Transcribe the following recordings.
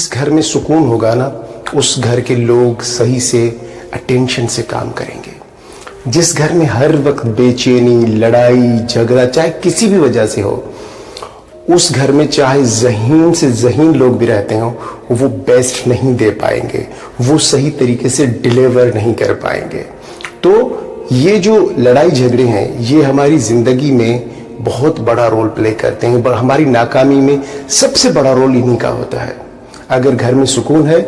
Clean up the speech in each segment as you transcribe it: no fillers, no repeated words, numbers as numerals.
जिस घर में सुकून होगा ना, उस घर के लोग सही से अटेंशन से काम करेंगे। जिस घर में हर वक्त बेचैनी, लड़ाई झगड़ा चाहे किसी भी वजह से हो, उस घर में चाहे ज़हीन से ज़हीन लोग भी रहते हो, वो बेस्ट नहीं दे पाएंगे, वो सही तरीके से डिलीवर नहीं कर पाएंगे। तो ये जो लड़ाई झगड़े हैं, ये हमारी ज़िंदगी में बहुत बड़ा रोल प्ले करते हैं। हमारी नाकामी में सबसे बड़ा रोल इन्हीं का होता है। अगर घर में सुकून है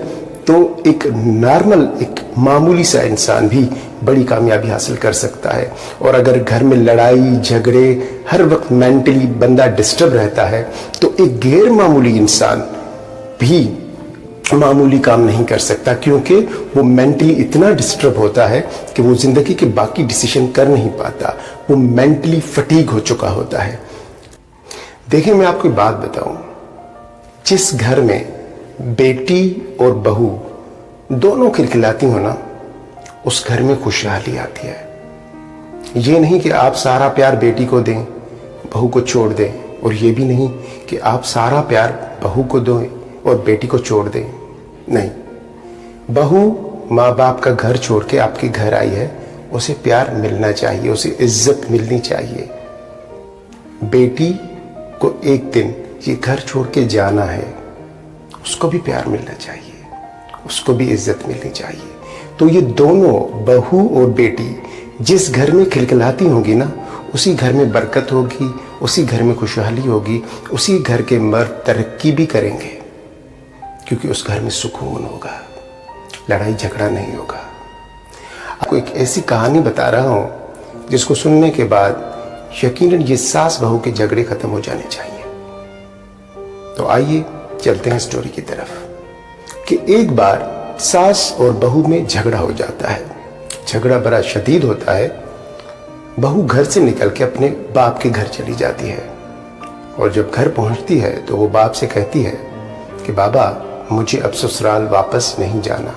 तो एक नॉर्मल, एक मामूली सा इंसान भी बड़ी कामयाबी हासिल कर सकता है। और अगर घर में लड़ाई झगड़े, हर वक्त मेंटली बंदा डिस्टर्ब रहता है, तो एक गैर मामूली इंसान भी मामूली काम नहीं कर सकता, क्योंकि वो मेंटली इतना डिस्टर्ब होता है कि वो जिंदगी के बाकी डिसीजन कर नहीं पाता। वो मेंटली फटीग हो चुका होता है। देखिए, मैं आपको बात बताऊं, जिस घर में बेटी और बहू दोनों खिलखिलाती हो ना, उस घर में खुशहाली आती है। ये नहीं कि आप सारा प्यार बेटी को दें, बहू को छोड़ दें, और ये भी नहीं कि आप सारा प्यार बहू को दें और बेटी को छोड़ दें। नहीं, बहू माँ बाप का घर छोड़ के आपके घर आई है, उसे प्यार मिलना चाहिए, उसे इज्जत मिलनी चाहिए। बेटी को एक दिन ये घर छोड़ के जाना है, उसको भी प्यार मिलना चाहिए, उसको भी इज्जत मिलनी चाहिए। तो ये दोनों, बहू और बेटी, जिस घर में खिलखिलाती होंगी ना, उसी घर में बरकत होगी, उसी घर में खुशहाली होगी, उसी घर के मर्द तरक्की भी करेंगे, क्योंकि उस घर में सुकून होगा, लड़ाई झगड़ा नहीं होगा। आपको एक ऐसी कहानी बता रहा हूं जिसको सुनने के बाद यकीनन ये सास बहू के झगड़े खत्म हो जाने चाहिए। तो आइए चलते हैं स्टोरी की तरफ। कि एक बार सास और बहू में झगड़ा हो जाता है। झगड़ा बड़ा शदीद होता है। बहू घर से निकल के अपने बाप के घर चली जाती है, और जब घर पहुंचती है तो वो बाप से कहती है कि बाबा, मुझे अब ससुराल वापस नहीं जाना,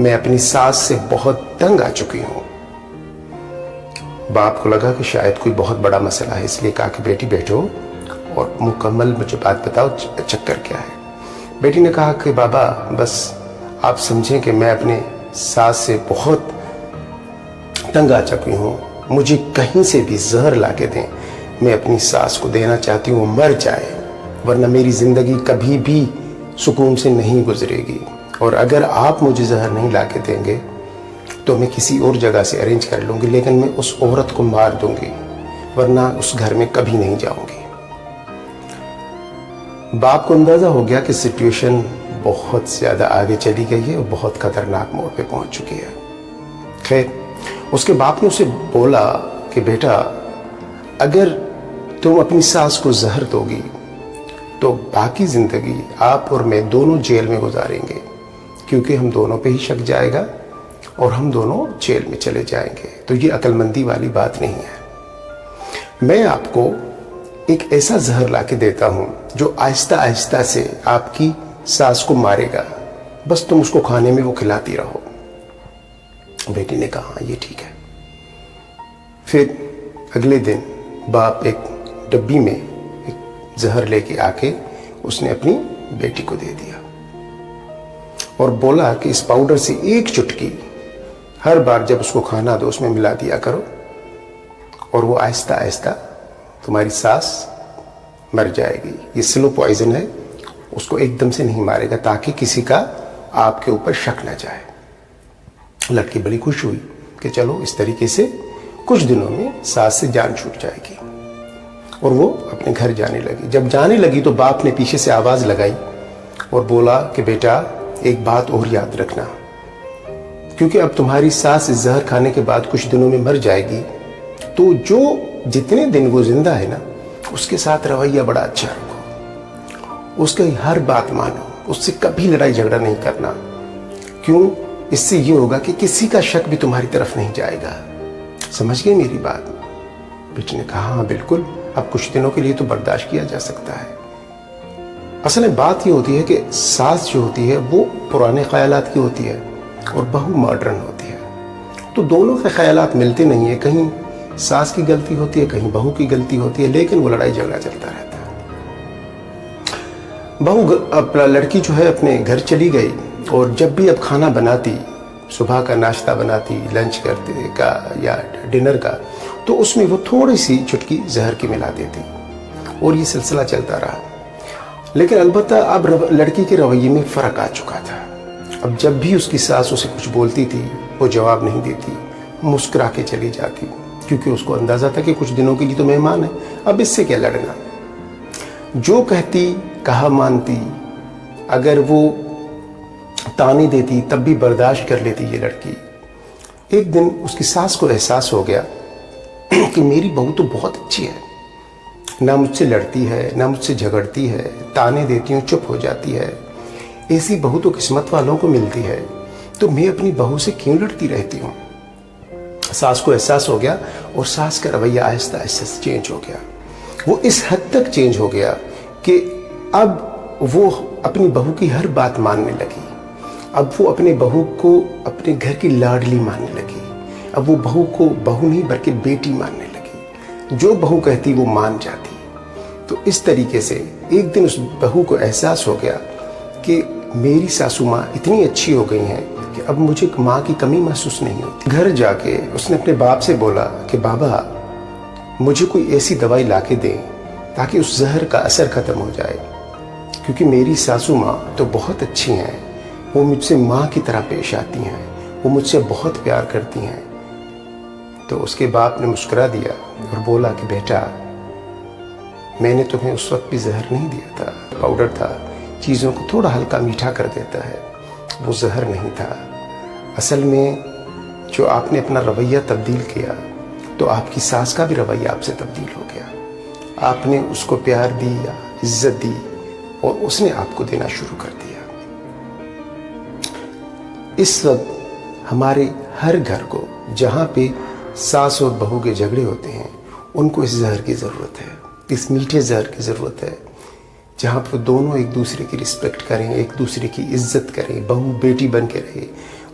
मैं अपनी सास से बहुत तंग आ चुकी हूं। बाप को लगा कि शायद कोई बहुत बड़ा मसला है, इसलिए कहा कि बेटी बैठो और मुकम्मल मुझे बात बताओ, चक्कर क्या है। बेटी ने कहा कि बाबा, बस आप समझें कि मैं अपने सास से बहुत तंग आ चुकी हूँ, मुझे कहीं से भी जहर ला के दें, मैं अपनी सास को देना चाहती हूँ, मर जाए, वरना मेरी ज़िंदगी कभी भी सुकून से नहीं गुजरेगी। और अगर आप मुझे जहर नहीं ला के देंगे तो मैं किसी और जगह से अरेंज कर लूँगी, लेकिन मैं उस औरत को मार दूँगी, वरना उस घर में कभी नहीं जाऊँगी। बाप को अंदाज़ा हो गया कि सिचुएशन बहुत ज़्यादा आगे चली गई है और बहुत खतरनाक मोड़ पे पहुंच चुकी है। खैर, उसके बाप ने उसे बोला कि बेटा, अगर तुम अपनी सास को जहर दोगी तो बाकी ज़िंदगी आप और मैं दोनों जेल में गुजारेंगे, क्योंकि हम दोनों पे ही शक जाएगा और हम दोनों जेल में चले जाएंगे। तो ये अक्लमंदी वाली बात नहीं है। मैं आपको एक ऐसा जहर ला के देता हूँ जो आहिस्ता आहिस्ता से आपकी सास को मारेगा, बस तुम उसको खाने में वो खिलाती रहो। बेटी ने कहा, ये ठीक है। फिर अगले दिन बाप एक डब्बी में एक जहर लेके आके उसने अपनी बेटी को दे दिया और बोला कि इस पाउडर से एक चुटकी हर बार जब उसको खाना दो उसमें मिला दिया करो, और वो आहिस्ता आहिस्ता तुम्हारी सास मर जाएगी। ये स्लो पॉइजन है, उसको एकदम से नहीं मारेगा, ताकि किसी का आपके ऊपर शक न जाए। लड़की बड़ी खुश हुई कि चलो, इस तरीके से कुछ दिनों में सास से जान छूट जाएगी, और वो अपने घर जाने लगी। जब जाने लगी तो बाप ने पीछे से आवाज़ लगाई और बोला कि बेटा, एक बात और याद रखना, क्योंकि अब तुम्हारी सास इस जहर खाने के बाद कुछ दिनों में मर जाएगी, तो जो जितने दिन वो जिंदा है ना, उसके साथ रवैया बड़ा अच्छा रखो, उसकी हर बात मानो, उससे कभी लड़ाई झगड़ा नहीं करना। क्यों? इससे ये होगा कि किसी का शक भी तुम्हारी तरफ नहीं जाएगा। समझ गए मेरी बात? बेटी ने कहा, हाँ बिल्कुल, अब कुछ दिनों के लिए तो बर्दाश्त किया जा सकता है। असल में बात ये होती है कि सास जो होती है वो पुराने ख्यालात की होती है और बहू मॉडर्न होती है, तो दोनों के ख्यालात मिलते नहीं है। कहीं सास की गलती होती है, कहीं बहू की गलती होती है, लेकिन वो लड़ाई झगड़ा चलता रहता है। बहू अपना लड़की जो है अपने घर चली गई और जब भी अब खाना बनाती, सुबह का नाश्ता बनाती, लंच करते का या डिनर का, तो उसमें वो थोड़ी सी चुटकी जहर की मिला देती और ये सिलसिला चलता रहा। लेकिन अलबत्ता अब लड़की के रवैये में फ़र्क आ चुका था। अब जब भी उसकी सास उसे कुछ बोलती थी वो जवाब नहीं देती, मुस्कुरा के चली जाती, क्योंकि उसको अंदाज़ा था कि कुछ दिनों के लिए तो मेहमान है, अब इससे क्या लड़ना। जो कहती कहा मानती, अगर वो ताने देती तब भी बर्दाश्त कर लेती ये लड़की। एक दिन उसकी सास को एहसास हो गया कि मेरी बहू तो बहुत अच्छी है, ना मुझसे लड़ती है, ना मुझसे झगड़ती है, ताने देती हूँ चुप हो जाती है, ऐसी बहू तो किस्मत वालों को मिलती है, तो मैं अपनी बहू से क्यों लड़ती रहती हूँ। सास को एहसास हो गया और सास का रवैया आहिस्ता आहिस्ता चेंज हो गया। वो इस हद तक चेंज हो गया कि अब वो अपनी बहू की हर बात मानने लगी। अब वो अपने बहू को अपने घर की लाडली मानने लगी। अब वो बहू को बहू नहीं बल्कि बेटी मानने लगी। जो बहू कहती वो मान जाती। तो इस तरीके से एक दिन उस बहू को एहसास हो गया कि मेरी सासू माँ इतनी अच्छी हो गई हैं कि अब मुझे माँ की कमी महसूस नहीं होती। घर जाके उसने अपने बाप से बोला कि बाबा मुझे कोई ऐसी दवाई लाके दें ताकि उस जहर का असर ख़त्म हो जाए, क्योंकि मेरी सासू माँ तो बहुत अच्छी हैं, वो मुझसे माँ की तरह पेश आती हैं, वो मुझसे बहुत प्यार करती हैं। तो उसके बाप ने मुस्कुरा दिया और बोला कि बेटा मैंने तुम्हें उस वक्त भी जहर नहीं दिया था, पाउडर था, चीज़ों को थोड़ा हल्का मीठा कर देता है, वो जहर नहीं था। असल में जो आपने अपना रवैया तब्दील किया तो आपकी सास का भी रवैया आपसे तब्दील हो गया। आपने उसको प्यार दिया, इज्जत दी और उसने आपको देना शुरू कर दिया। इस वक्त हमारे हर घर को जहाँ पे सास और बहू के झगड़े होते हैं उनको इस जहर की ज़रूरत है, इस मीठे जहर की ज़रूरत है, जहाँ पर दोनों एक दूसरे की रिस्पेक्ट करें, एक दूसरे की इज्जत करें, बहू बेटी बन के रहे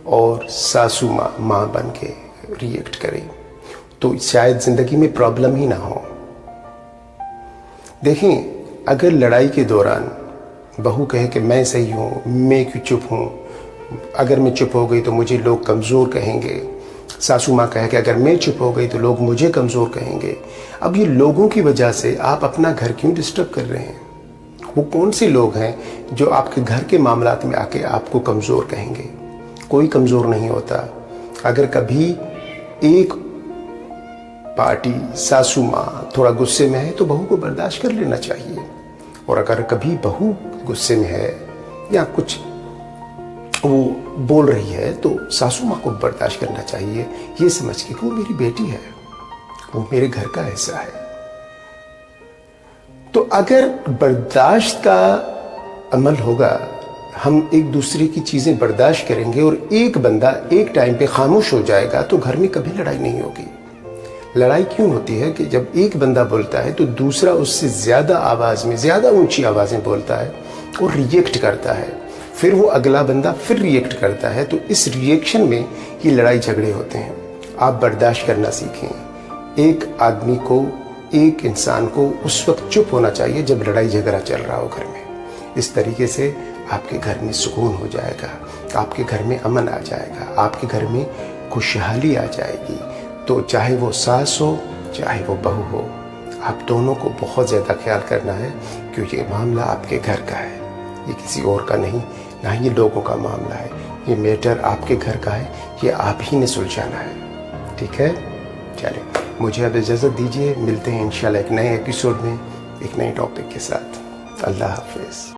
और सासू माँ माँ बन के रिएक्ट करें, तो शायद ज़िंदगी में प्रॉब्लम ही ना हो। देखें, अगर लड़ाई के दौरान बहू कहे कि मैं सही हूँ, मैं क्यों चुप हूँ, अगर मैं चुप हो गई तो मुझे लोग कमज़ोर कहेंगे, सासू माँ कहे कि अगर मैं चुप हो गई तो लोग मुझे कमज़ोर कहेंगे। अब ये लोगों की वजह से आप अपना घर क्यों डिस्टर्ब कर रहे हैं? वो कौन से लोग हैं जो आपके घर के मामलात में आके आपको कमज़ोर कहेंगे? कोई कमज़ोर नहीं होता। अगर कभी एक पार्टी सासू माँ थोड़ा गुस्से में है तो बहू को बर्दाश्त कर लेना चाहिए, और अगर कभी बहू गुस्से में है या कुछ वो बोल रही है तो सासू माँ को बर्दाश्त करना चाहिए, ये समझ के कि वो मेरी बेटी है, वो मेरे घर का हिस्सा है। तो अगर बर्दाश्त का अमल होगा, हम एक दूसरे की चीज़ें बर्दाश्त करेंगे और एक बंदा एक टाइम पे खामोश हो जाएगा तो घर में कभी लड़ाई नहीं होगी। लड़ाई क्यों होती है कि जब एक बंदा बोलता है तो दूसरा उससे ज़्यादा आवाज़ में, ज़्यादा ऊंची आवाज़ में बोलता है और रिएक्ट करता है, फिर वो अगला बंदा फिर रिएक्ट करता है, तो इस रिएक्शन में ये लड़ाई झगड़े होते हैं। आप बर्दाश्त करना सीखें। एक आदमी को, एक इंसान को उस वक्त चुप होना चाहिए जब लड़ाई झगड़ा चल रहा हो घर में। इस तरीके से आपके घर में सुकून हो जाएगा, आपके घर में अमन आ जाएगा, आपके घर में खुशहाली आ जाएगी। तो चाहे वो सास हो चाहे वो बहू हो, आप दोनों को बहुत ज़्यादा ख्याल करना है, क्योंकि ये मामला आपके घर का है, ये किसी और का नहीं, ना ये लोगों का मामला है। ये मैटर आपके घर का है, ये आप ही ने सुलझाना है। ठीक है, चलें, मुझे अब इजाज़त दीजिए। मिलते हैं इंशाल्लाह एक नए एपिसोड में एक नए टॉपिक के साथ। अल्लाह हाफ़िज़।